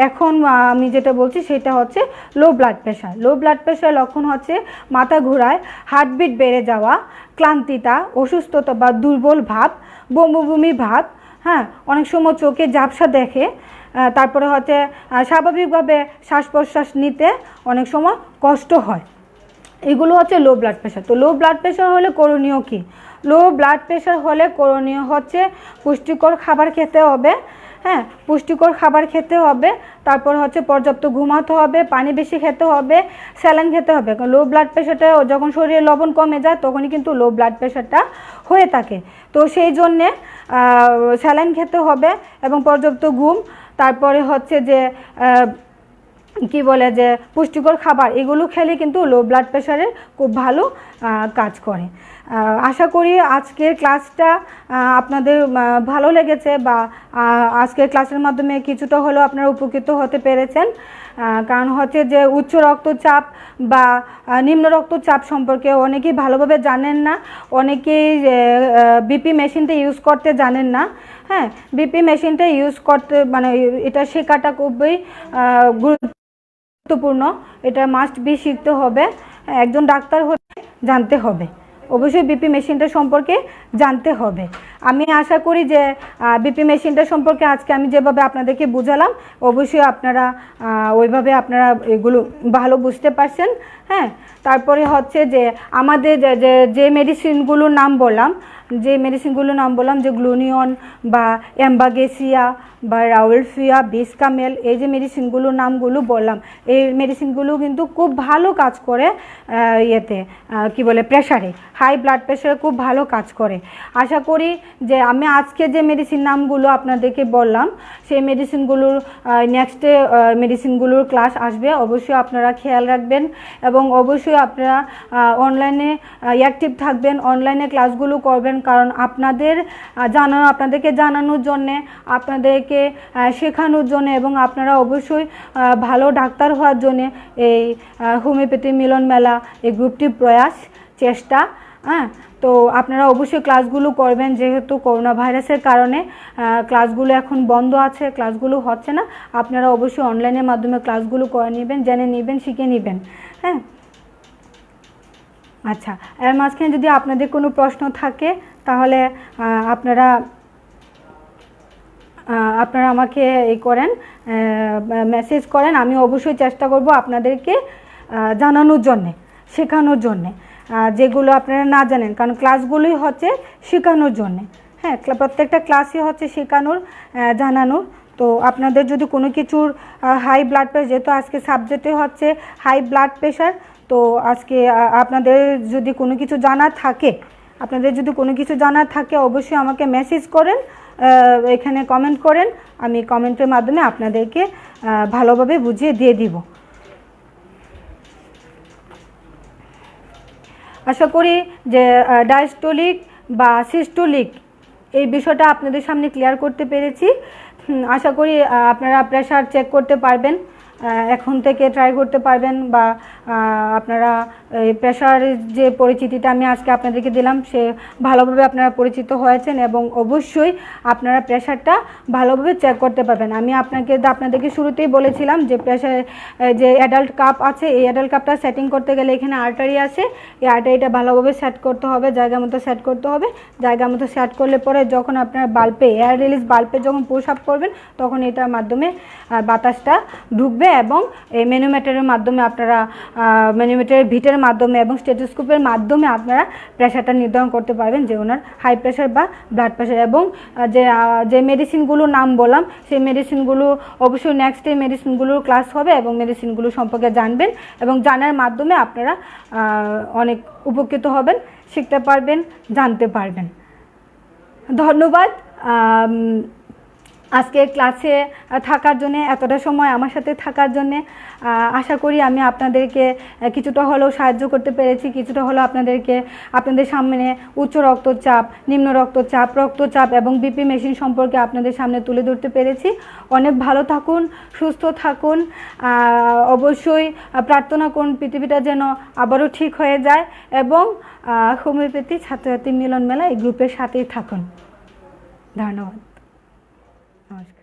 এখন আমি যেটা বলছি সেটা হচ্ছে লো ব্লাড প্রেশার লক্ষণ হচ্ছে মাথা ঘোরায়, হার্টবিট বেড়ে যাওয়া, ক্লান্তিতা, অসুস্থতা বা দুর্বল ভাব, বমি ভাব, হ্যাঁ, অনেক সময় চোখে ঝাপসা দেখে, তারপরে হচ্ছে স্বাভাবিকভাবে শ্বাস প্রশ্বাস নিতে অনেক সময় কষ্ট হয়। এগুলো হচ্ছে লো ব্লাড প্রেশার। তো লো ব্লাড প্রেশার হলে করণীয় কি? লো ব্লাড প্রেশার হলে করণীয় হচ্ছে পুষ্টিকর খাবার খেতে হবে। হ্যাঁ, পুষ্টিকর খাবার খেতে হবে, তারপর হচ্ছে পর্যাপ্ত ঘুমাতে হবে, পানি বেশি খেতে হবে, স্যালাইন খেতে হবে। লো ব্লাড প্রেশারটা যখন শরীরে লবণ কমে যায় তখনই কিন্তু লো ব্লাড প্রেশারটা হয়ে থাকে। তো সেই জন্যে স্যালাইন খেতে হবে এবং পর্যাপ্ত ঘুম, তারপরে হচ্ছে যে কি বলে যে পুষ্টিকর খাবার, এগুলো খেলে কিন্তু লো ব্লাড প্রেশারের খুব ভালো কাজ করে। আশা করি আজকের ক্লাসটা আপনাদের ভালো লেগেছে বা আজকের ক্লাসের মাধ্যমে কিছুটা হলেও আপনারা উপকৃত হতে পেরেছেন। কারণ হচ্ছে যে উচ্চ রক্তচাপ বা নিম্ন রক্তচাপ সম্পর্কে অনেকেই ভালোভাবে জানেন না, অনেকেই বিপি মেশিনটা ইউজ করতে জানেন না। হ্যাঁ, বিপি মেশিনটা ইউজ করতে মানে এটা শেখাটা খুবই গুরুত্বপূর্ণ, এটা মাস্ট বি শিখতে হবে, একজন ডাক্তার হতে জানতে হবে, অবশ্যই বিপি মেশিনটা সম্পর্কে জানতে হবে। আমি আশা করি যে বিপি মেশিনটা সম্পর্কে আজকে আমি যেভাবে আপনাদেরকে বুঝালাম অবশ্যই আপনারা ওইভাবে আপনারা এগুলো ভালো বুঝতে পারছেন। হ্যাঁ, তারপরে হচ্ছে যে আমাদের যে মেডিসিনগুলোর নাম বললাম যে গ্লুনিয়ন বা এম্বাগেসিয়া বা রাউলফিয়া, বিস্কামেল, এই যে মেডিসিনগুলোর নামগুলো বললাম, এই মেডিসিনগুলো কিন্তু খুব ভালো কাজ করে ইয়েতে কি বলে প্রেশারে, হাই ব্লাড প্রেশারে খুব ভালো কাজ করে। আশা করি যে আমি আজকে যে মেডিসিন নামগুলো আপনাদেরকে বললাম সেই মেডিসিনগুলোর নেক্সটে মেডিসিনগুলোর ক্লাস আসবে, অবশ্যই আপনারা খেয়াল রাখবেন এবং অবশ্যই আপনারা অনলাইনে অ্যাক্টিভ থাকবেন, অনলাইনে ক্লাসগুলো করবেন। কারণ আপনাদেরকে জানানোর জন্যে, আপনাদেরকে শেখানোর জন্য এবং আপনারা অবশ্যই ভালো ডাক্তার হওয়ার জন্যে এই হোমিওপ্যাথি মিলন মেলা এই গ্রুপটি প্রয়াস চেষ্টা। হ্যাঁ, তো আপনারা অবশ্যই ক্লাসগুলো করবেন, যেহেতু করোনা ভাইরাসের কারণে ক্লাসগুলো এখন বন্ধ আছে, ক্লাসগুলো হচ্ছে না। আপনারা অবশ্যই অনলাইনের মাধ্যমে ক্লাসগুলো করে নেবেন, জেনে নেবেন, শিখে নেবেন। হ্যাঁ, আচ্ছা, এর মাঝখানে যদি আপনাদের কোনো প্রশ্ন থাকে তাহলে আপনারা আমাকে মেসেজ করেন, আমি অবশ্যই চেষ্টা করব আপনাদেরকে জানানোর জন্যে, শেখানোর জন্যে যেগুলো আপনারা না জানেন, কারণ ক্লাসগুলোই হচ্ছে শেখানোর জন্যে। হ্যাঁ, প্রত্যেকটা ক্লাসই হচ্ছে শেখানোর, জানানোর। তো আপনাদের যদি কোনো কিছুর হাই ব্লাড প্রেশার, যেহেতু আজকে সাবজেক্টে হচ্ছে হাই ব্লাড প্রেশার, তো তো আজকে আপনাদের যদি কোনো কিছু জানার থাকে অবশ্যই আমাকে মেসেজ করেন, এখানে কমেন্ট করেন, আমি কমেন্টের মাধ্যমে আপনাদেরকে ভালোভাবে বুঝিয়ে দিয়ে দিব। আশা করি যে ডায়াস্টোলিক বা সিস্টোলিক এই বিষয়টা আপনাদের সামনে ক্লিয়ার করতে পেরেছি। আশা করি আপনারা প্রেশার চেক করতে পারবেন, এখন থেকে ট্রাই করতে পারবেন, বা আপনারা এই প্রেশার যে পরিচিতিটা আমি আজকে আপনাদেরকে দিলাম সে ভালোভাবে আপনারা পরিচিত হয়েছেন, এবং অবশ্যই আপনারা প্রেশারটা ভালোভাবে চেক করতে পারবেন। আমি আপনাদেরকে শুরুতেই বলেছিলাম যে প্রেশার যে অ্যাডাল্ট কাপ আছে, এই অ্যাডাল্ট কাপটা সেটিং করতে গেলে এখানে আর্টারি আছে, এই আর্টারিটা ভালোভাবে সেট করতে হবে, জায়গা মতো সেট করতে হবে। জায়গা মতো সেট করলে পরে যখন আপনার বাল্বে এয়ার রিলিজ বাল্বে যখন পুশ আপ করবেন তখন এটার মাধ্যমে বাতাসটা ঢুকবে, এবং এই ম্যানোমিটারের মাধ্যমে আপনারা ম্যানোমিটারের ভিটের মাধ্যমে এবং স্টেথোস্কোপের মাধ্যমে আপনারা প্রেশারটা নির্ধারণ করতে পারবেন যে ওনার হাই প্রেশার বা ব্লাড প্রেশার। এবং যে মেডিসিনগুলোর নাম বললাম সেই মেডিসিনগুলো অবশ্যই নেক্সট ডে মেডিসিনগুলোর ক্লাস হবে, এবং মেডিসিনগুলো সম্পর্কে জানবেন, এবং জানার মাধ্যমে আপনারা অনেক উপকৃত হবেন, শিখতে পারবেন, জানতে পারবেন। ধন্যবাদ আজকে ক্লাসে থাকার জন্যে, এতটা সময় আমার সাথে থাকার জন্যে। আশা করি আমি আপনাদেরকে কিছুটা হলেও সাহায্য করতে পেরেছি, কিছুটা হলেও আপনাদের সামনে উচ্চ রক্তচাপ, নিম্ন রক্তচাপ এবং বিপি মেশিন সম্পর্কে আপনাদের সামনে তুলে ধরতে পেরেছি। অনেক ভালো থাকুন, সুস্থ থাকুন, অবশ্যই প্রার্থনা করুন পৃথিবীটা যেন আবারও ঠিক হয়ে যায়, এবং হোমিওপ্যাথি ছাত্রছাত্রী মিলন মেলা এই গ্রুপের সাথেই থাকুন। ধন্যবাদ, নমস্কার।